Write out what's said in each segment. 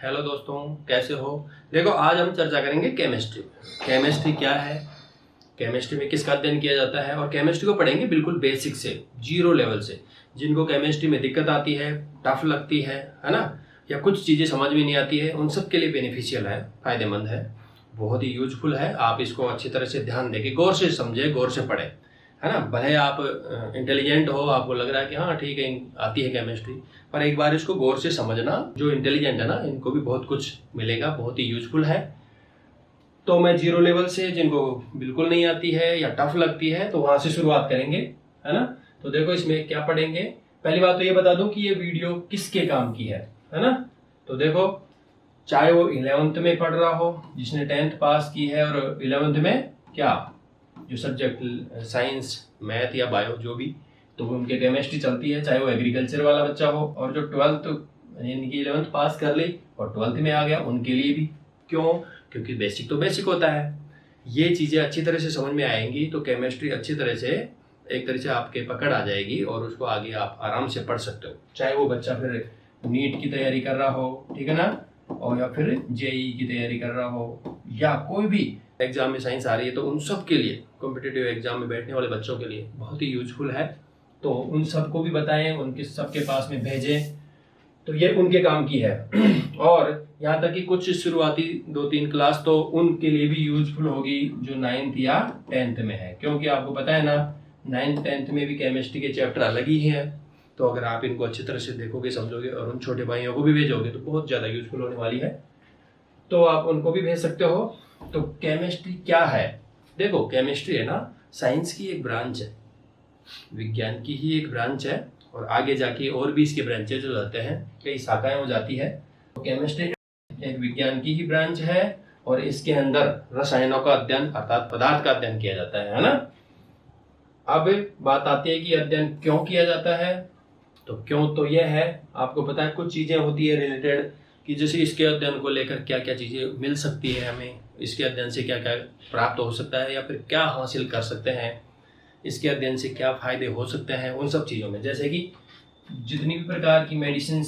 Hello दोस्तों, कैसे हो। देखो, आज हम चर्चा करेंगे केमिस्ट्री। केमिस्ट्री क्या है, केमिस्ट्री में किसका अध्ययन किया जाता है, और केमिस्ट्री को पढ़ेंगे बिल्कुल बेसिक से, जीरो लेवल से। जिनको केमिस्ट्री में दिक्कत आती है, टफ लगती है ना, या कुछ चीज़ें समझ में नहीं आती है, उन सब के लिए बेनिफिशियल है, फायदेमंद है, बहुत ही यूजफुल है। आप इसको अच्छी तरह से ध्यान देके गौर से समझे, गौर से पढ़े, है ना। भले आप इंटेलिजेंट हो, आपको लग रहा है कि हाँ ठीक है आती है केमिस्ट्री, पर एक बार इसको गौर से समझना। जो इंटेलिजेंट है ना, इनको भी बहुत कुछ मिलेगा, बहुत ही यूजफुल है। तो मैं जीरो लेवल से, जिनको बिल्कुल नहीं आती है या टफ लगती है, तो वहां से शुरुआत करेंगे, है ना। तो देखो इसमें क्या पढ़ेंगे। पहली बात तो ये बता दूं कि ये वीडियो किसके काम की है ना। तो देखो, चाहे वो 11th में पढ़ रहा हो, जिसने 10th पास की है, और 11th में क्या जो सब्जेक्ट साइंस, मैथ या बायो जो भी, तो वो उनके केमिस्ट्री चलती है। चाहे वो एग्रीकल्चर वाला बच्चा हो, और जो 12th यानी कि 11th पास कर ली और 12th में आ गया, उनके लिए भी। क्यों? क्योंकि बेसिक तो बेसिक होता है। ये चीज़ें अच्छी तरह से समझ में आएंगी तो केमिस्ट्री अच्छी तरह से, एक तरह से आपके पकड़ आ जाएगी, और उसको आगे आप आराम से पढ़ सकते हो। चाहे वो बच्चा फिर नीट की तैयारी कर रहा हो, ठीक है ना, और या फिर जेई की तैयारी कर रहा हो, या कोई भी एग्जाम में साइंस आ रही है, तो उन सब के लिए, कॉम्पिटिटिव एग्जाम में बैठने वाले बच्चों के लिए बहुत ही यूजफुल है। तो उन सबको भी बताएं, उनके सबके पास में भेजें, तो ये उनके काम की है। और यहाँ तक कि कुछ शुरुआती 2-3 क्लास तो उनके लिए भी यूजफुल होगी जो 9th या 10th में है, क्योंकि आपको पता है ना 9th 10th में भी केमिस्ट्री के चैप्टर अलग ही हैं। तो अगर आप इनको अच्छी तरह से देखोगे, समझोगे, और उन छोटे भाइयों को भी भेजोगे, तो बहुत ज़्यादा यूजफुल होने वाली है। तो आप उनको भी भेज सकते हो। तो केमिस्ट्री क्या है? देखो, केमिस्ट्री है ना, साइंस की एक ब्रांच है, विज्ञान की ही एक ब्रांच है, और आगे जाके और भी इसके ब्रांचेज हो जाते हैं, कई शाखाएं हो जाती है। तो केमिस्ट्री एक विज्ञान की ही ब्रांच है, और इसके अंदर रसायनों का अध्ययन अर्थात पदार्थ का अध्ययन किया जाता है ना। अब बात आती है कि अध्ययन क्यों किया जाता है। तो क्यों तो यह है, आपको पता है कुछ चीजें होती है रिलेटेड, कि जैसे इसके अध्ययन को लेकर क्या क्या चीजें मिल सकती है हमें, इसके अध्ययन से क्या क्या प्राप्त हो सकता है, या फिर क्या हासिल कर सकते हैं, इसके अध्ययन से क्या फायदे हो सकते हैं, उन सब चीज़ों में। जैसे कि जितनी भी प्रकार की मेडिसिन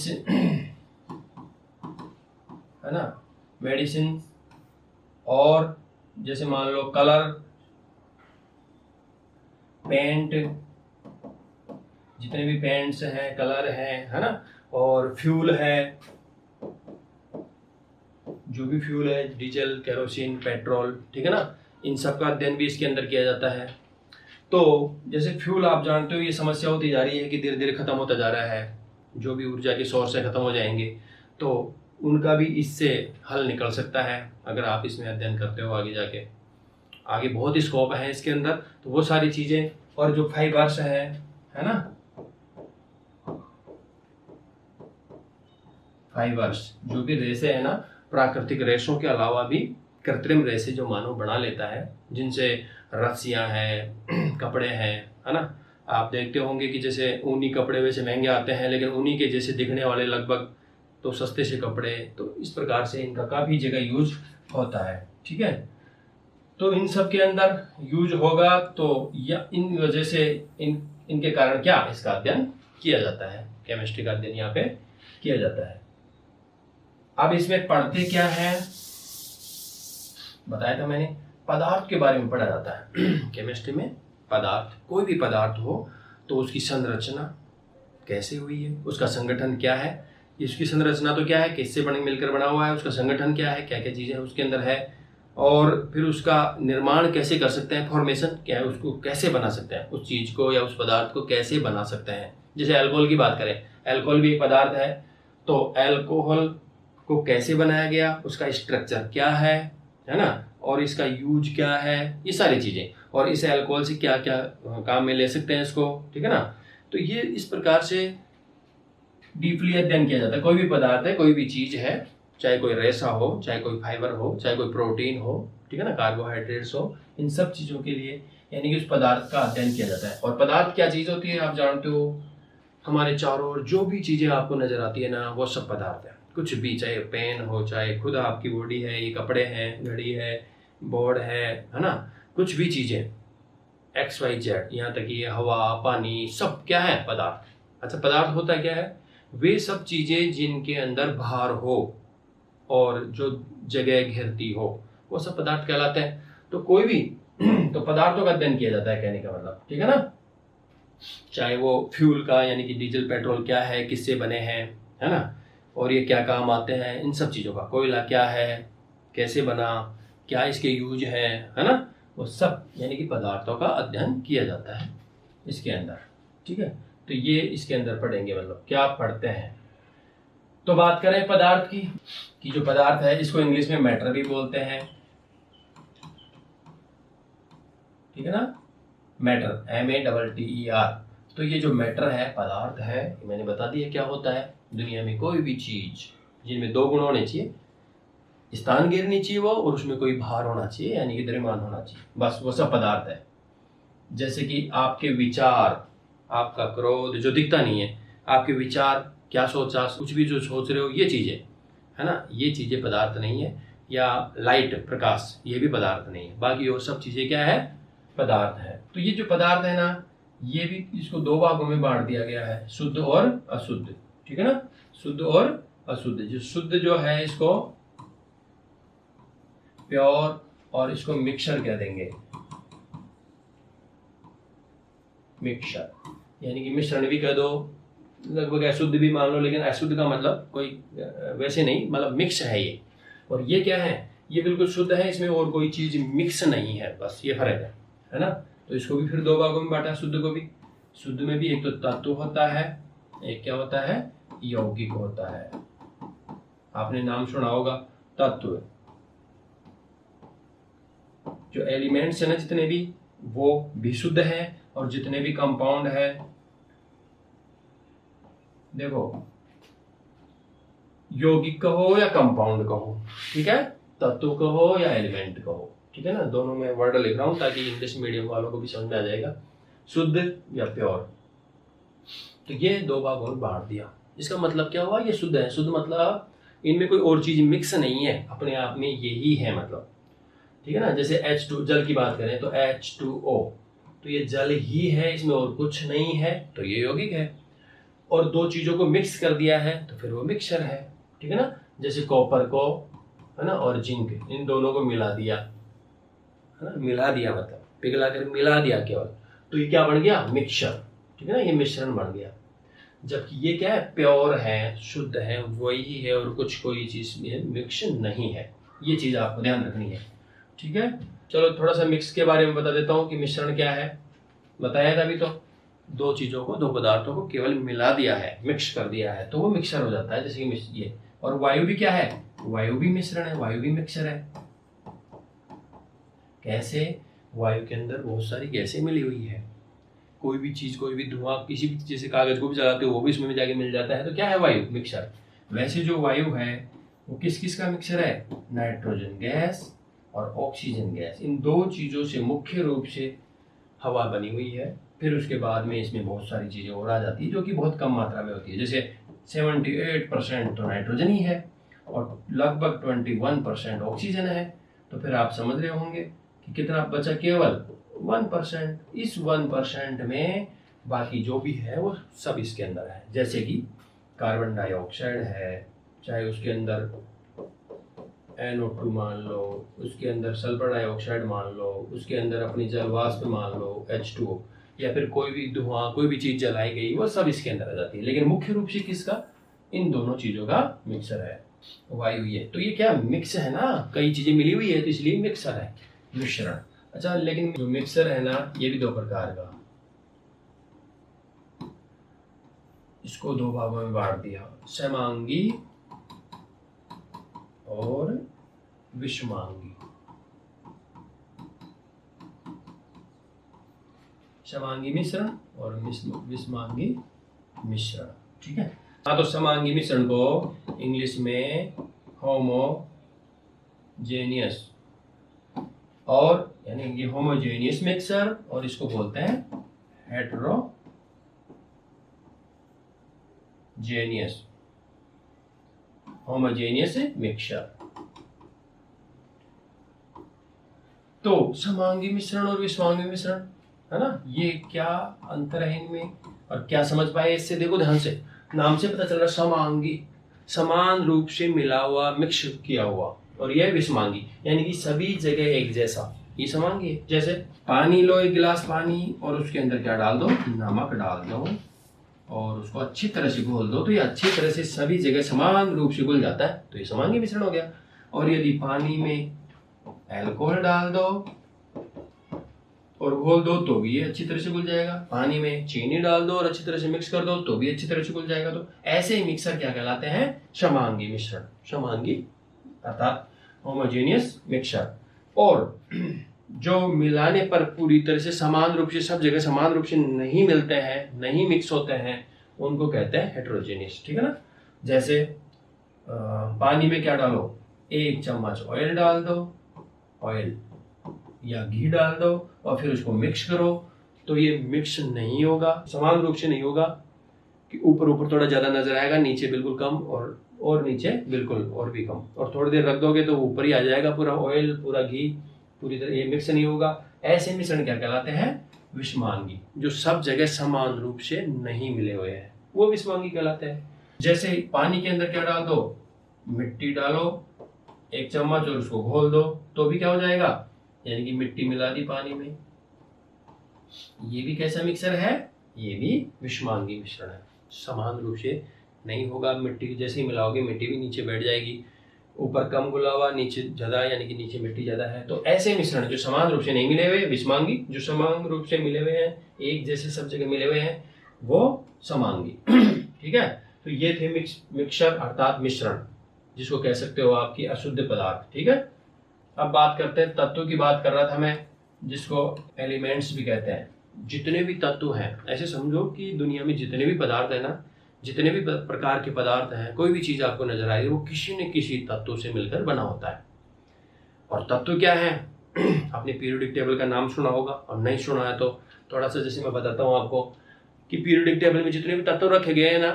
है ना, मेडिसिन, और जैसे मान लो कलर, पेंट, जितने भी पेंट्स हैं, कलर हैं, है ना, और फ्यूल है, जो भी फ्यूल है, डीजल, केरोसिन, पेट्रोल, ठीक है ना, इन सब का अध्ययन भी इसके अंदर किया जाता है। तो जैसे फ्यूल आप जानते हो, ये समस्या होती जा रही है कि धीरे धीरे खत्म होता जा रहा है, जो भी ऊर्जा के सोर्स है खत्म हो जाएंगे, तो उनका भी इससे हल निकल सकता है अगर आप इसमें अध्ययन करते हो। आगे जाके आगे बहुत ही स्कोप है इसके अंदर, तो वो सारी चीजें, और जो फाइबर्स है ना, फाइबर्स जो भी रेसे है ना, प्राकृतिक रेशों के अलावा भी कृत्रिम रेसे जो मानव बना लेता है, जिनसे रस्सियां हैं, कपड़े हैं, है ना। आप देखते होंगे कि जैसे ऊनी कपड़े वैसे महंगे आते हैं, लेकिन ऊनी के जैसे दिखने वाले लगभग तो सस्ते से कपड़े, तो इस प्रकार से इनका काफी जगह यूज होता है, ठीक है। तो इन सब के अंदर यूज होगा, तो या इन वजह से इनके कारण क्या इसका अध्ययन किया जाता है, केमिस्ट्री का अध्ययन यहाँ पे किया जाता है। अब इसमें पढ़ते क्या है, बताया था मैंने, पदार्थ के बारे में पढ़ा जाता है। केमिस्ट्री में पदार्थ, कोई भी पदार्थ हो तो उसकी संरचना कैसे हुई है, उसका संगठन क्या है, इसकी संरचना तो क्या है, किससे मिलकर बना हुआ है, उसका संगठन क्या है, क्या क्या चीजें उसके अंदर है, और फिर उसका निर्माण कैसे कर सकते हैं, फॉर्मेशन क्या है, उसको कैसे बना सकते हैं, उस चीज को या उस पदार्थ को कैसे बना सकते हैं। जैसे अल्कोहल की बात करें, अल्कोहल भी एक पदार्थ है, तो अल्कोहल को कैसे बनाया गया, उसका स्ट्रक्चर क्या है ना, और इसका यूज क्या है, ये सारी चीजें, और इस अल्कोहल से क्या क्या काम में ले सकते हैं इसको, ठीक है ना। तो ये इस प्रकार से डीपली अध्ययन किया जाता है। कोई भी पदार्थ है, कोई भी चीज है, चाहे कोई रेसा हो, चाहे कोई फाइबर हो, चाहे कोई प्रोटीन हो, ठीक है ना, कार्बोहाइड्रेट्स हो, इन सब चीजों के लिए यानी कि उस पदार्थ का अध्ययन किया जाता है। और पदार्थ क्या चीज होती है आप जानते हो, हमारे चारों ओर जो भी चीजें आपको नजर आती है ना, वो सब पदार्थ है। कुछ भी, चाहे पेन हो, चाहे खुद आपकी बॉडी है, ये कपड़े हैं, घड़ी है, बोर्ड है ना, कुछ भी चीजें XYZ, यहाँ तक ये हवा, पानी, सब क्या है, पदार्थ। अच्छा, पदार्थ होता क्या है, वे सब चीजें जिनके अंदर भार हो, और जो जगह घेरती हो, वो सब पदार्थ कहलाते हैं। तो कोई भी तो पदार्थों का अध्ययन किया जाता है कहने का मतलब, ठीक है ना। चाहे वो फ्यूल का यानी कि डीजल पेट्रोल क्या है, किससे बने हैं, है ना, और ये क्या काम आते हैं, इन सब चीज़ों का। कोयला क्या है, कैसे बना, क्या इसके यूज है ना, वो सब यानी कि पदार्थों का अध्ययन किया जाता है इसके अंदर, ठीक है। तो ये इसके अंदर पढ़ेंगे, मतलब क्या पढ़ते हैं। तो बात करें पदार्थ की, कि जो पदार्थ है इसको इंग्लिश में मैटर भी बोलते हैं, ठीक है ना, मैटर, MATTER। तो ये जो मैटर है, पदार्थ है, मैंने बता दिया क्या होता है। दुनिया में कोई भी चीज जिनमें दो गुण होने चाहिए, स्थान गिरनी चाहिए वो, और उसमें कोई भार होना चाहिए यानी कि द्रव्यमान होना चाहिए, बस वो सब पदार्थ है। जैसे कि आपके विचार, आपका क्रोध जो दिखता नहीं है, आपके विचार, क्या सोचा, कुछ भी जो सोच रहे हो, ये चीजें है ना, ये चीजें पदार्थ नहीं है। या लाइट, प्रकाश, ये भी पदार्थ नहीं है। बाकी और सब चीजें क्या है, पदार्थ है। तो ये जो पदार्थ है ना, ये भी इसको दो भागों में बांट दिया गया है, शुद्ध और अशुद्ध, ठीक है ना, शुद्ध और अशुद्ध। जो शुद्ध जो है इसको प्योर, और इसको मिक्सर कह देंगे, मिक्सर यानी कि मिश्रण भी कह दो, लगभग अशुद्ध भी मान लो, लेकिन अशुद्ध का मतलब कोई वैसे नहीं, मतलब मिक्स है ये। और ये क्या है, ये बिल्कुल शुद्ध है, इसमें और कोई चीज मिक्स नहीं है, बस ये फर्क है ना। तो इसको भी फिर दो भागों में बांटा, शुद्ध को भी। शुद्ध में भी एक तो तत्व होता है, एक क्या होता है, यौगिक होता है। आपने नाम सुना होगा तत्व, जो एलिमेंट्स है ना जितने भी, वो भी शुद्ध है, और जितने भी कंपाउंड है, देखो यौगिक कहो या कंपाउंड कहो, ठीक है, तत्व कहो या एलिमेंट कहो, ठीक है ना, दोनों में वर्ड लिख रहा हूं ताकि इंग्लिश मीडियम वालों को भी समझ में आ जाएगा, शुद्ध या प्योर। तो ये दो भागों में बांट दिया। इसका मतलब क्या हुआ, ये शुद्ध है। शुद्ध मतलब इनमें कोई और चीज मिक्स नहीं है, अपने आप में यही है, मतलब, ठीक है ना। जैसे H2, जल की बात करें तो H2O, तो ये जल ही है, इसमें और कुछ नहीं है, तो ये यौगिक है। और दो चीजों को मिक्स कर दिया है तो फिर वो मिक्सचर है, ठीक है ना। जैसे कॉपर को, है ना, और जिंक, इन दोनों को मिला दिया, है ना, मिला दिया मतलब पिघला कर मिला दिया केवल, तो ये क्या बन गया, मिक्सचर, ठीक है ना, ये मिश्रण बन गया। जबकि ये क्या है, प्योर है, शुद्ध है, वही है, और कुछ कोई चीज मिक्स नहीं है। ये चीज आपको ध्यान रखनी है, ठीक है। चलो थोड़ा सा मिक्स के बारे में बता देता हूँ कि मिश्रण क्या है। बताया था अभी, तो दो चीजों को, दो पदार्थों को केवल मिला दिया है, मिक्स कर दिया है, तो वो मिक्सर हो जाता है। जैसे कि ये, और वायु भी क्या है, वायु भी मिश्रण है, वायु भी मिक्सर है। कैसे, वायु के अंदर बहुत सारी गैसें मिली हुई है, कोई भी चीज, कोई भी धुआं, किसी भी, जैसे कागज को भी जलाते हो वो भी इसमें जाके मिल जाता है, तो क्या है, वायु, मिक्सर। वैसे जो वायु है वो किस किस का मिक्सर है, नाइट्रोजन गैस और ऑक्सीजन गैस, इन दो चीजों से मुख्य रूप से हवा बनी हुई है। फिर उसके बाद में इसमें बहुत सारी चीजें और आ जाती है जो कि बहुत कम मात्रा में होती है। जैसे 78% तो नाइट्रोजन ही है और लगभग 21% ऑक्सीजन है। तो फिर आप समझ रहे होंगे कि कितना बचा, केवल 1%। इस 1% में बाकी जो भी है वो सब इसके अंदर है। जैसे कि कार्बन डाइऑक्साइड है, चाहे उसके अंदर NO2 मान लो, उसके अंदर सल्फर डाइऑक्साइड मान लो, उसके अंदर अपनी जल वाष्प मान लो H2O, या फिर कोई भी धुआं, कोई भी चीज जलाई गई, वो सब इसके अंदर आ जाती है। लेकिन मुख्य रूप से किसका, इन दोनों चीजों का मिक्सर है, वायु। ये तो ये क्या मिक्स है ना, कई चीजें मिली हुई है, तो इसलिए मिक्सर है, मिश्रण। अच्छा, लेकिन जो मिक्सर है ना, ये भी दो प्रकार का, इसको दो भागों में बांट दिया, समांगी और विषमांगी। समांगी मिश्रण और विषमांगी मिश्रण, ठीक है। हाँ, तो समांगी मिश्रण को इंग्लिश में होमोजेनियस, और यानी ये होमोजेनियस मिक्सर, और इसको बोलते हैं हेटेरोजेनियस, होमोजेनियस मिक्सचर। तो समांगी मिश्रण और विषमांगी मिश्रण, है ना, ये क्या अंतर है इनमें और क्या समझ पाए इससे। देखो ध्यान से, नाम से पता चल रहा है समांगी, समान रूप से मिला हुआ, मिक्स किया हुआ, और यह विषमांगी, यानी कि सभी जगह एक जैसा, ये समांगी है। जैसे पानी लो, एक गिलास पानी, और उसके अंदर क्या डाल दो, नमक डाल दो, और उसको अच्छी तरह से घोल दो, तो ये अच्छी तरह से सभी जगह समान रूप से घुल जाता है, तो ये समांगी मिश्रण हो गया। और यदि पानी में अल्कोहल डाल दो और घोल दो तो भी ये अच्छी तरह से घुल जाएगा, पानी में चीनी डाल दो और अच्छी तरह से मिक्स कर दो तो भी अच्छी तरह से घुल जाएगा। तो ऐसे ही मिक्सर क्या कहलाते हैं, समांगी मिश्रण, समांगी अर्थात होमोजेनियस मिक्सचर। और जो मिलाने पर पूरी तरह से समान रूप से सब जगह समान रूप से नहीं मिलते हैं, नहीं मिक्स होते हैं, उनको कहते हैं हेटेरोजेनियस, ठीक है ना। जैसे पानी में क्या डालो, 1 चम्मच ऑयल डाल दो, ऑयल या घी डाल दो, और फिर उसको मिक्स करो, तो ये मिक्स नहीं होगा, समान रूप से नहीं होगा, कि ऊपर ऊपर थोड़ा ज्यादा नजर आएगा, नीचे बिल्कुल कम, और नीचे बिल्कुल और भी कम, और थोड़ी देर रख दोगे तो ऊपर ही आ जाएगा पूरा ऑयल, पूरा घी, पूरी तरह ये मिक्स नहीं होगा। ऐसे मिश्रण क्या कहलाते हैं, विषमांगी। जो सब जगह समान रूप से नहीं मिले हुए हैं वो विषमांगी कहलाते हैं। जैसे पानी के अंदर क्या डाल दो, मिट्टी डालो 1 चम्मच और उसको घोल दो तो भी क्या हो जाएगा, यानी कि मिट्टी मिला दी पानी में, ये भी कैसा मिक्सर है, ये भी विषमांगी मिश्रण है। समान रूप से नहीं होगा, मिट्टी जैसे ही मिलाओगे मिट्टी भी नीचे बैठ जाएगी, ऊपर कम घुला हुआ, नीचे ज्यादा, यानी कि नीचे मिट्टी ज्यादा है। तो ऐसे मिश्रण जो समान रूप से नहीं मिले हुए विषमांगी, जो समान रूप से मिले हुए हैं, एक जैसे सब जगह मिले हुए हैं, वो समांगी। ठीक है, तो ये थे मिक्सचर अर्थात मिश्रण, जिसको कह सकते हो आपकी अशुद्ध पदार्थ। ठीक है, अब बात करते हैं तत्व की, बात कर रहा था मैं, जिसको एलिमेंट्स भी कहते हैं। जितने भी तत्व हैं, ऐसे समझो कि दुनिया में जितने भी पदार्थ है ना, जितने भी प्रकार के पदार्थ हैं, कोई भी चीज आपको नजर आई वो किसी न किसी तत्व से मिलकर बना होता है। और तत्व क्या है, आपने पीरियोडिक टेबल का नाम सुना होगा, और नहीं सुना है तो थोड़ा सा जैसे मैं बताता हूँ आपको कि पीरियोडिक टेबल में जितने भी तत्व रखे गए हैं ना,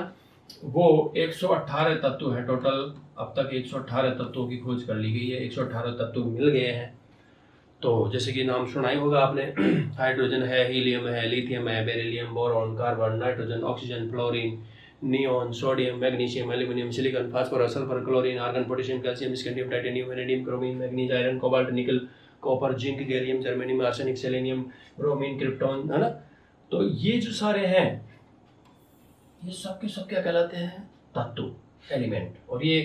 वो 118 तत्व हैं टोटल। अब तक 118 तत्वों की खोज कर ली गई है, 118 तत्व मिल गए हैं। तो जैसे कि नाम सुना ही होगा आपने, हाइड्रोजन है, हीलियम है, लिथियम है, beryllium, boron, carbon, nitrogen, oxygen, fluorine, neon, sodium, magnesium, aluminium, silicon, phosphorus, sulphur, chlorine, argon, potassium, calcium, scandium, titanium, vanadium, chromium, manganese, iron, cobalt, nickel, copper, zinc, gallium, germanium, arsenic, selenium, bromine, krypton, है ना। तो ये जो सारे हैं, ये सब के सब क्या कहलाते हैं, तत्व, एलिमेंट। और ये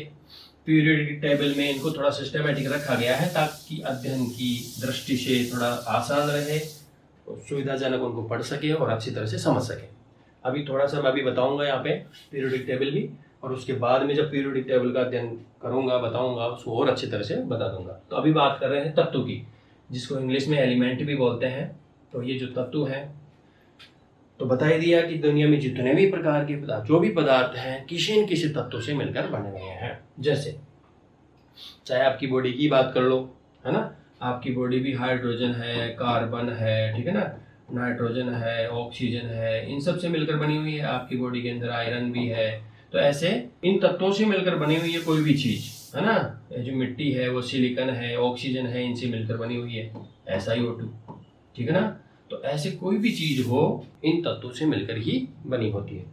पीरियोडिक टेबल में इनको थोड़ा सिस्टमेटिक रखा गया है ताकि अध्ययन की दृष्टि से थोड़ा आसान रहे, सुविधाजनक उनको पढ़ सके और अच्छी तरह से समझ सके। अभी थोड़ा सा मैं अभी बताऊंगा यहाँ पे पीरियोडिक टेबल भी, और उसके बाद में जब पीरियोडिक टेबल का अध्ययन करूंगा, बताऊंगा, उसको और अच्छी तरह से बता दूंगा। तो अभी बात कर रहे हैं तत्व की, जिसको इंग्लिश में एलिमेंट भी बोलते हैं। तो ये जो तत्व है, तो बता ही दिया कि दुनिया में जितने भी प्रकार के पदार्थ, जो भी पदार्थ हैं, किसी न किसी तत्व से मिलकर बने हुए हैं। जैसे चाहे आपकी बॉडी की बात कर लो, है ना, आपकी बॉडी भी हाइड्रोजन है, कार्बन है, ठीक है ना, नाइट्रोजन है, ऑक्सीजन है, इन सब से मिलकर बनी हुई है। आपकी बॉडी के अंदर आयरन भी है। तो ऐसे इन तत्वों से मिलकर बनी हुई है कोई भी चीज, है ना। जो मिट्टी है वो सिलिकॉन है, ऑक्सीजन है, इनसे मिलकर बनी हुई है, SiO2, ठीक है ना। तो ऐसे कोई भी चीज हो, इन तत्वों से मिलकर ही बनी होती है।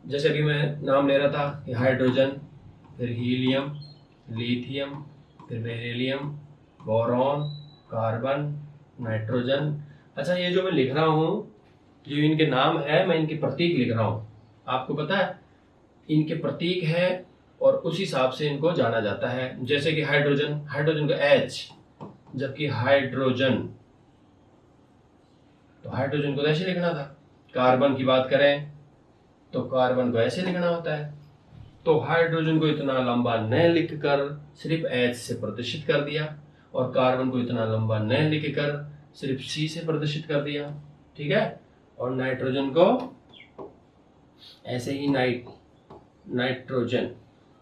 जैसे अभी मैं नाम ले रहा था, हाइड्रोजन, फिर हीलियम, लिथियम, फिर बेरिलियम, बोरॉन, कार्बन, नाइट्रोजन। अच्छा, ये जो मैं लिख रहा हूँ, जो इनके नाम है, मैं इनके प्रतीक लिख रहा हूँ। आपको पता है इनके प्रतीक है और उस हिसाब से इनको जाना जाता है। जैसे कि हाइड्रोजन, हाइड्रोजन का H, जबकि हाइड्रोजन, तो हाइड्रोजन को ऐसे लिखना था। कार्बन की बात करें तो कार्बन को ऐसे लिखना होता है। तो हाइड्रोजन को इतना लंबा न लिखकर सिर्फ H से प्रदर्शित कर दिया, और कार्बन को इतना लंबा न लिखकर सिर्फ C से प्रदर्शित कर दिया, ठीक है। और नाइट्रोजन को ऐसे ही नाइट्रोजन,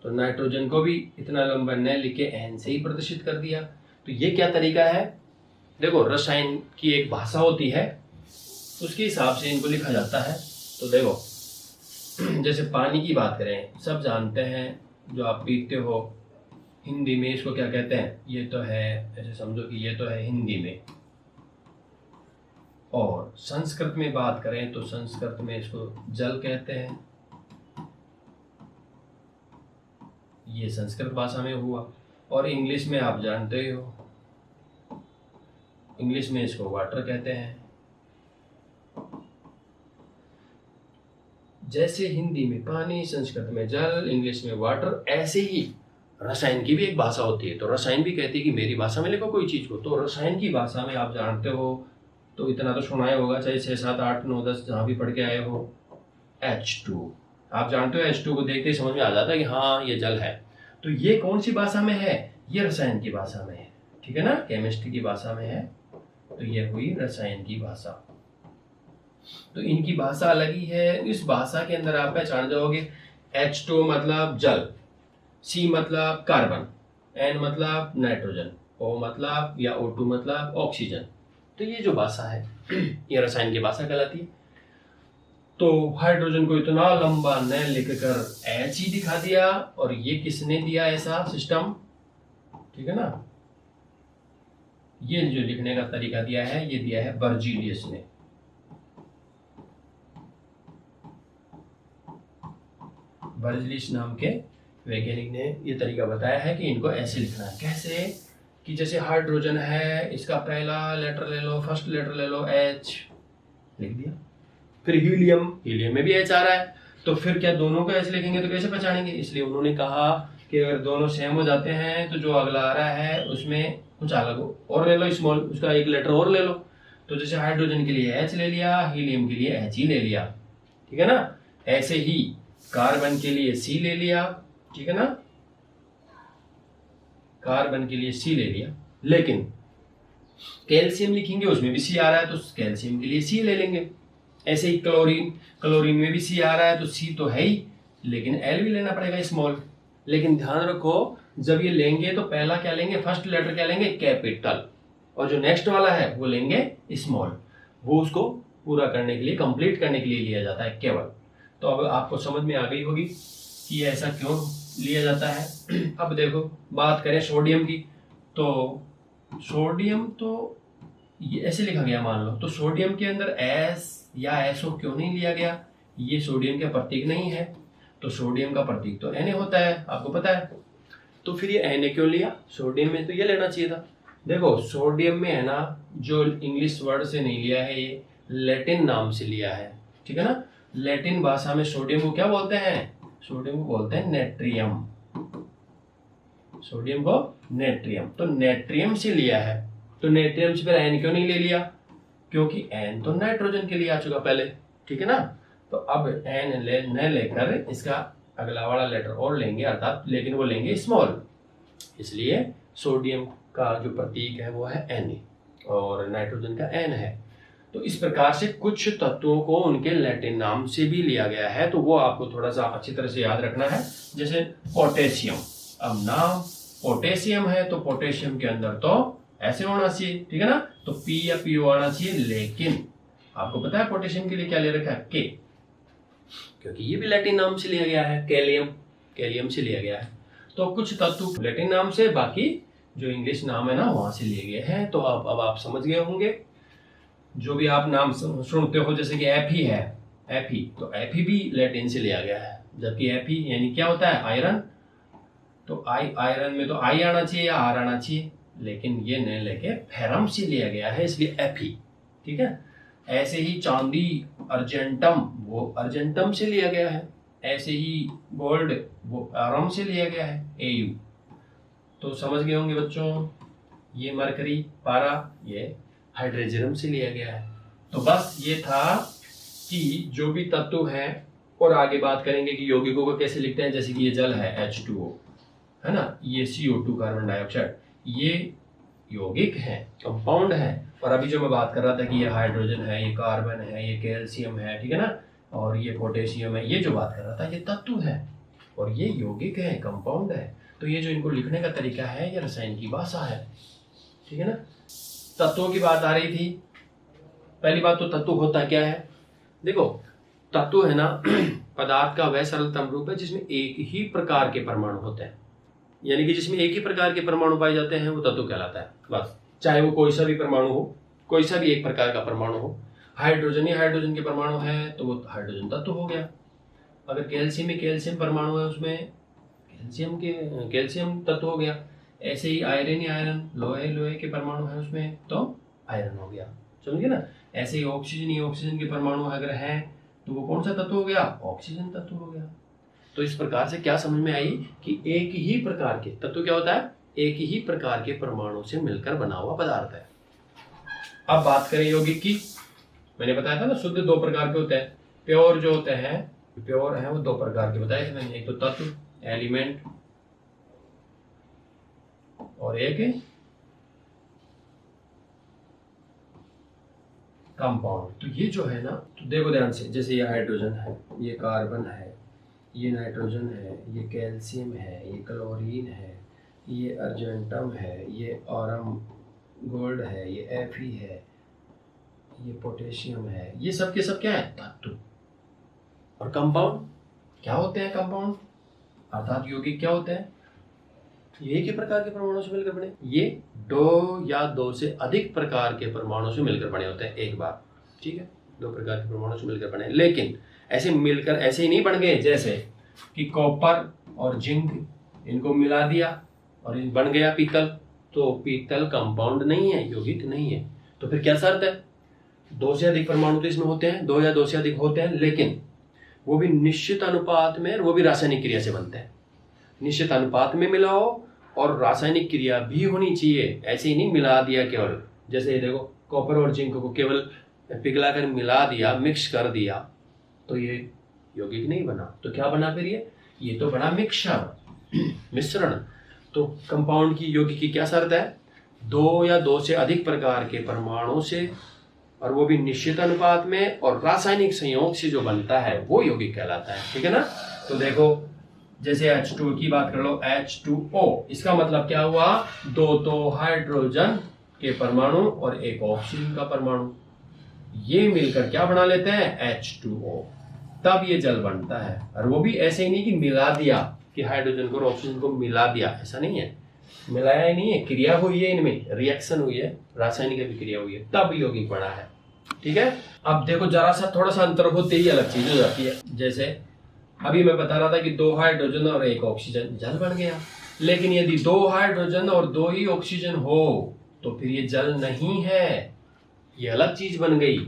तो नाइट्रोजन को भी इतना लंबा न लिखे N से ही प्रदर्शित कर दिया। तो ये क्या तरीका है, देखो रसायन की एक भाषा होती है, उसके हिसाब से इनको लिखा जाता है। तो देखो, जैसे पानी की बात करें, सब जानते हैं, जो आप पीते हो, हिंदी में इसको क्या कहते हैं, ये तो है, ऐसे समझो कि ये तो है हिंदी में। और संस्कृत में बात करें तो संस्कृत में इसको जल कहते हैं। ये संस्कृत भाषा में हुआ, और इंग्लिश में आप जानते ही हो, इंग्लिश में इसको वाटर कहते हैं। जैसे हिंदी में पानी, संस्कृत में जल, इंग्लिश में वाटर, ऐसे ही रसायन की भी एक भाषा होती है। तो रसायन भी कहती है कि मेरी भाषा में लिखो कोई चीज को। तो रसायन की भाषा में आप जानते हो, तो इतना तो सुनाया होगा, चाहे 6, 7, 8, 9, 10 जहां भी पढ़ के आए हो, H2 आप जानते हो। H2 को देखते ही समझ में आ जाता है कि हाँ ये जल है। तो ये कौन सी भाषा में है? ये रसायन की भाषा में है, ठीक है ना, केमिस्ट्री की भाषा में है। तो ये हुई रसायन की भाषा। तो इनकी भाषा अलग ही है। इस भाषा के अंदर आप पहचान जाओगे, H2 मतलब जल, C मतलब कार्बन, N मतलब नाइट्रोजन, O मतलब या O2 मतलब ऑक्सीजन। तो ये जो भाषा है ये रसायन की भाषा कहलाती है। तो हाइड्रोजन को इतना लंबा न लिखकर H ही दिखा दिया, और ये किसने दिया ऐसा सिस्टम, ठीक है ना। ये जो लिखने का तरीका दिया है, ये दिया है बर्जीलियस ने। बर्जीलियस नाम के वैज्ञानिक ने ये तरीका बताया है कि इनको ऐसे लिखना है। कैसे? कि जैसे हाइड्रोजन है, इसका पहला लेटर ले लो, फर्स्ट लेटर ले लो, H लिख दिया। फिर हीलियम, हीलियम में भी H आ रहा है, तो फिर क्या दोनों को ऐसे लिखेंगे तो कैसे पहचानेंगे? इसलिए उन्होंने कहा कि अगर दोनों सेम हो जाते हैं तो जो अगला आ रहा है उसमें कुछ अलग हो, और ले लो स्मॉल, उसका एक लेटर और ले लो। तो जैसे हाइड्रोजन के लिए H ले लिया, हीलियम के लिए H ही ले लिया, ठीक है ना। ऐसे ही कार्बन के लिए C ले लिया, ठीक है ना, कार्बन के लिए C ले लिया। लेकिन कैल्शियम लिखेंगे, उसमें भी C आ रहा है, तो कैल्शियम के लिए C ले लेंगे। ऐसे ही क्लोरीन, क्लोरीन में भी C आ रहा है, तो C तो है ही, लेकिन L भी लेना पड़ेगा स्मॉल। लेकिन ध्यान रखो, जब ये लेंगे तो पहला क्या लेंगे, फर्स्ट लेटर क्या लेंगे, कैपिटल, और जो नेक्स्ट वाला है वो लेंगे स्मॉल। वो उसको पूरा करने के लिए, कंप्लीट करने के लिए लिया जाता है केवल। तो अब आपको समझ में आ गई होगी कि ऐसा क्यों लिया जाता है। अब देखो, बात करें सोडियम की, तो सोडियम तो ये ऐसे लिखा गया मान लो, तो सोडियम के अंदर S या SO क्यों नहीं लिया गया? ये सोडियम का प्रतीक नहीं है, तो सोडियम का प्रतीक तो Na होता है, आपको पता है। तो फिर ये Na क्यों लिया? सोडियम में तो ये लेना चाहिए था। देखो सोडियम में है ना, जो इंग्लिश वर्ड से नहीं लिया है, ये लैटिन नाम से लिया है, ठीक है ना। लैटिन भाषा में सोडियम को क्या बोलते हैं? सोडियम को बोलते हैं नेट्रियम। सोडियम को नेट्रियम, तो नेट्रियम से लिया है। तो नेट्रियम से फिर N क्यों नहीं ले लिया? क्योंकि N तो नाइट्रोजन के लिए आ चुका पहले, ठीक है ना। तो अब N न लेकर इसका अगला वाला लेटर और लेंगे, अर्थात लेकिन वो लेंगे स्मॉल। इसलिए सोडियम का जो प्रतीक है वो है Na, और नाइट्रोजन का N है। तो इस प्रकार से कुछ तत्वों को उनके लैटिन नाम से भी लिया गया है, तो वो आपको थोड़ा सा अच्छी तरह से याद रखना है। जैसे पोटेशियम, अब नाम पोटेशियम है, तो पोटेशियम के अंदर तो ऐसे होना चाहिए, ठीक है ना, तो P या PO आना चाहिए। लेकिन आपको पता है पोटेशियम के लिए क्या ले रखा है? K, क्योंकि ये भी लैटिन नाम से लिया गया है। कैलियम, कैलियम से लिया गया है। तो कुछ तत्व लैटिन नाम से, बाकी जो इंग्लिश नाम है ना वहां से लिए गए हैं। तो अब आप समझ गए होंगे। जो भी आप नाम सुनते हो, जैसे कि Fe है, Fe, तो Fe भी लैटिन से लिया गया है। जबकि Fe यानी क्या होता है? आयरन। तो आयरन में तो I आना चाहिए या R आना चाहिए, लेकिन ये न लेके फेरम से लिया गया है, इसलिए Fe, ठीक है। ऐसे ही चांदी अर्जेंटम, वो अर्जेंटम से लिया गया है। ऐसे ही गोल्ड, वो आरम से लिया गया है, Au। तो समझ गए होंगे बच्चों। ये मरकरी, पारा, ये हाइड्रोजन से लिया गया है। तो बस ये था कि जो भी तत्व हैं, और आगे बात करेंगे कि यौगिकों को कैसे लिखते हैं। जैसे कि ये जल है H2O, है ना, ये CO2 कार्बन डाइऑक्साइड, ये यौगिक है, कंपाउंड है। और अभी जो मैं बात कर रहा था कि ये हाइड्रोजन है, ये कार्बन है, ये कैल्शियम है, ठीक है ना, और ये पोटेशियम है, ये जो बात कर रहा था ये तत्व है, और ये यौगिक है, कंपाउंड है। तो ये जो इनको लिखने का तरीका है, ये रसायन की भाषा है, ठीक है ना। तत्वों की बात आ रही थी। पहली बात तो तत्व होता क्या है? देखो, तत्व है ना पदार्थ का वह सरलतम रूप है जिसमें एक ही प्रकार के परमाणु होते हैं, यानी कि जिसमें एक ही प्रकार के परमाणु पाए जाते हैं वो तत्व कहलाता है। बस, चाहे वो कोई सा भी परमाणु हो, कोई सा भी एक प्रकार का परमाणु हो। हाइड्रोजन ही हाइड्रोजन के परमाणु है तो वो हाइड्रोजन तत्व हो गया। अगर कैल्शियम में कैल्शियम परमाणु है, उसमें कैल्शियम तत्व हो गया। ऐसे ही आयरन ही आयरन, लोहे के परमाणु है उसमें तो आयरन हो गया, समझिए ना। ऐसे ही ऑक्सीजन के परमाणु अगर हैं तो वो कौन सा तत्व हो गया, ऑक्सीजन तत्व हो गया। तो इस प्रकार से क्या समझ में आई कि एक ही प्रकार के तत्व क्या होता है, एक ही प्रकार के परमाणु से मिलकर बना हुआ पदार्थ है। अब बात करें यौगिक की, मैंने बताया था ना शुद्ध दो प्रकार के होते हैं, प्योर जो होते हैं, प्योर है वो दो प्रकार के बताए थे मैंने, एक तो तत्व एलिमेंट और एक कंपाउंड। तो ये जो है ना, तो देखो ध्यान से, जैसे ये हाइड्रोजन है, ये कार्बन है, ये नाइट्रोजन है, ये कैल्शियम है, ये क्लोरीन है, ये अर्जेंटम है, ये ऑरम गोल्ड है, ये Fe है, ये पोटेशियम है, ये सब के सब क्या है, धातु। और कंपाउंड क्या होते हैं, कंपाउंड अर्थात यौगिक क्या होते हैं, ये एक ही प्रकार के परमाणु से मिलकर बने, ये दो या दो से अधिक प्रकार के परमाणु से मिलकर बने होते हैं एक बार, ठीक है, दो प्रकार के परमाणु से मिलकर बने। लेकिन ऐसे मिलकर ऐसे ही नहीं बन गए जैसे कि कॉपर और जिंक इनको मिला दिया और बन गया पीतल, तो पीतल कंपाउंड नहीं है, यौगिक नहीं है। तो फिर क्या शर्त है, दो से अधिक परमाणु तो इसमें होते हैं, दो या दो से अधिक होते हैं, लेकिन वो भी निश्चित अनुपात में, वो भी रासायनिक क्रिया से बनते हैं। निश्चित अनुपात में मिलाओ और रासायनिक क्रिया भी होनी चाहिए, ऐसे ही नहीं मिला दिया केवल। जैसे देखो कॉपर और जिंक को केवल पिघलाकर मिला दिया, मिक्स कर दिया, तो ये यौगिक नहीं बना। तो क्या बना फिर ये तो बना मिश्रण। तो कंपाउंड की यौगिक की क्या शर्त है, दो या दो से अधिक प्रकार के परमाणु से, और वो भी निश्चित अनुपात में और रासायनिक संयोग से जो बनता है वो यौगिक कहलाता है, ठीक है ना। तो देखो जैसे H2 की बात कर लो, H2O, इसका मतलब क्या हुआ, दो तो हाइड्रोजन के परमाणु और एक ऑक्सीजन का परमाणु, ये मिलकर क्या बना लेते हैं, H2O, तब ये जल बनता है। और वो भी ऐसे ही नहीं कि मिला दिया, कि हाइड्रोजन को और ऑक्सीजन को मिला दिया, ऐसा नहीं है, मिलाया ही नहीं है, क्रिया हुई है, इनमें रिएक्शन हुई है, रासायनिक अभिक्रिया हुई है, तब यौगिक बना है, ठीक है। अब देखो जरा सा थोड़ा सा अंतर होते ही अलग चीज हो जाती है। जैसे अभी मैं बता रहा था कि दो हाइड्रोजन और एक ऑक्सीजन, जल बन गया। लेकिन यदि दो हाइड्रोजन और दो ही ऑक्सीजन हो तो फिर ये जल नहीं है, ये अलग चीज बन गई,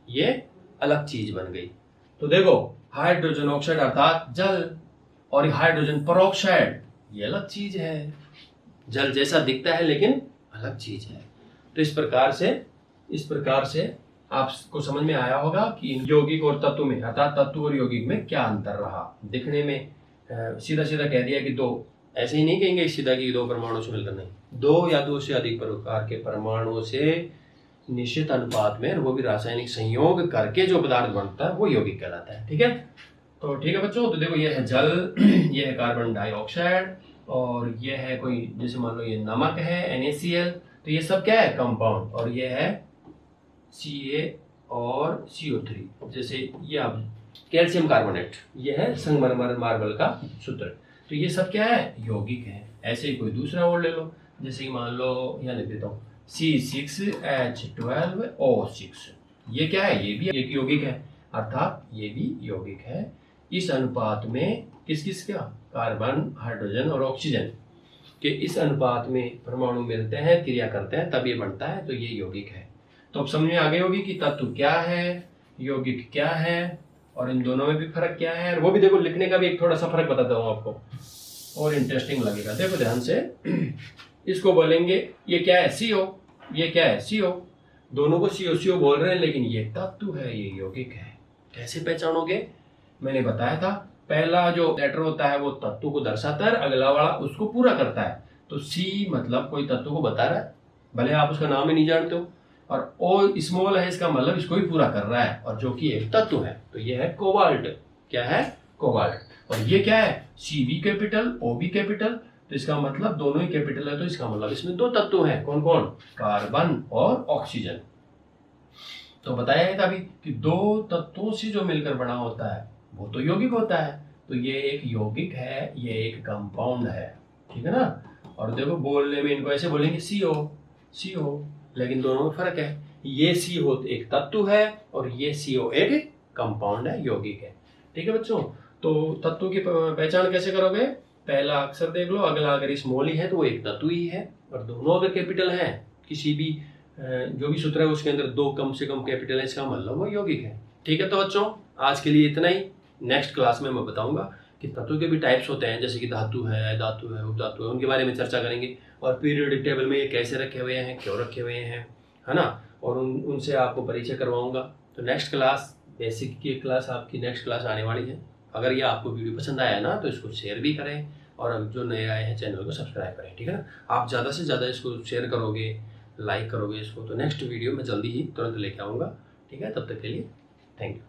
ये अलग चीज बन गई। तो देखो हाइड्रोजन ऑक्साइड अर्थात जल, और हाइड्रोजन परऑक्साइड ये अलग चीज है, जल जैसा दिखता है लेकिन अलग चीज है। तो इस प्रकार से आपको समझ में आया होगा कि यौगिक और तत्व में, अर्थात तत्व और यौगिक में क्या अंतर रहा। दिखने में सीधा सीधा कह दिया कि दो, ऐसे ही नहीं कहेंगे सीधा कि दो परमाणु से मिलकर, नहीं, दो या दो से अधिक प्रकार के परमाणुओं से निश्चित अनुपात में, वो भी रासायनिक संयोग करके जो पदार्थ बनता है वो यौगिक कहलाता है, ठीक है। तो ठीक है बच्चों, तो देखो ये है जल, ये है कार्बन डाइऑक्साइड, और ये है कोई, जैसे मान लो ये नमक है NaCl, तो ये सब क्या है, कंपाउंड, और ये है Ca और CO3। जैसे ये आप कैल्शियम कार्बोनेट, ये है संगमरमर मार्बल का सूत्र, तो ये सब क्या है, यौगिक है। ऐसे ही कोई दूसरा और ले लो, जैसे कि मान लो यहाँ लिख देता हूँ C6H12O6, ये क्या है, ये भी एक यौगिक है, अर्थात ये भी यौगिक है। इस अनुपात में किस का, कार्बन, हाइड्रोजन और ऑक्सीजन के इस अनुपात में परमाणु मिलते हैं, क्रिया करते हैं, तब ये बनता है, तो ये यौगिक है। तो अब समझ में आ गई होगी कि तत्व क्या है, यौगिक क्या है, और इन दोनों में भी फर्क क्या है। और वो भी देखो लिखने का भी एक थोड़ा सा फर्क बताता हूँ आपको, और इंटरेस्टिंग लगेगा। देखो ध्यान से, इसको बोलेंगे ये क्या है, CO, ये क्या है, CO, दोनों को CO बोल रहे हैं, लेकिन ये तत्व है, ये यौगिक है। कैसे पहचानोगे, मैंने बताया था, पहला जो लेटर होता है वो तत्व को दर्शाता है, अगला वाला उसको पूरा करता है। तो C मतलब कोई तत्व को बता रहा है, भले आप उसका नाम ही नहीं जानते हो, और O स्मॉल है, इसका मतलब इसको ही पूरा कर रहा है, और जो कि एक तत्व है। तो ये है कोबाल्ट, क्या है, कोबाल्ट। और ये क्या है, CV कैपिटल, OB कैपिटल, तो इसका मतलब दोनों ही कैपिटल है, तो इसका मतलब इसमें दो तत्व हैं, कौन कौन, कार्बन और ऑक्सीजन। तो बताया था अभी कि दो तत्वों से जो मिलकर बना होता है वो तो यौगिक होता है। तो ये एक यौगिक है, ये एक कंपाउंड है, ठीक है ना। और देखो बोलने में इनको ऐसे बोलेंगे CO, लेकिन दोनों में फर्क है, ये CO एक तत्व है और ये CO एक कंपाउंड है, यौगिक है, ठीक है बच्चों। तो तत्वों की पहचान कैसे करोगे, पहला अक्षर देख लो, अगला अगर स्मॉल ही है तो वो एक धातु ही है, और दोनों अगर कैपिटल है, किसी भी जो भी सूत्र है उसके अंदर दो कम से कम कैपिटल है, इसका मतलब वो यौगिक है। ठीक है, तो बच्चों आज के लिए इतना ही। नेक्स्ट क्लास में मैं बताऊंगा कि तत्वों के भी टाइप्स होते हैं, जैसे कि धातु है, उपधातु है, उनके बारे में चर्चा करेंगे, और पीरियोडिक टेबल में ये कैसे रखे हुए हैं, क्यों रखे हुए हैं, है ना, और उनसे आपको परिचय करवाऊंगा। तो नेक्स्ट क्लास, बेसिक की क्लास आपकी नेक्स्ट क्लास आने वाली है। अगर ये आपको वीडियो पसंद आया ना तो इसको शेयर भी करें, और जो नए आए हैं चैनल को सब्सक्राइब करें। ठीक है ना, आप ज़्यादा से ज़्यादा इसको शेयर करोगे, लाइक करोगे इसको, तो नेक्स्ट वीडियो में जल्दी ही तुरंत लेके आऊँगा। ठीक है, तब तक के लिए थैंक यू।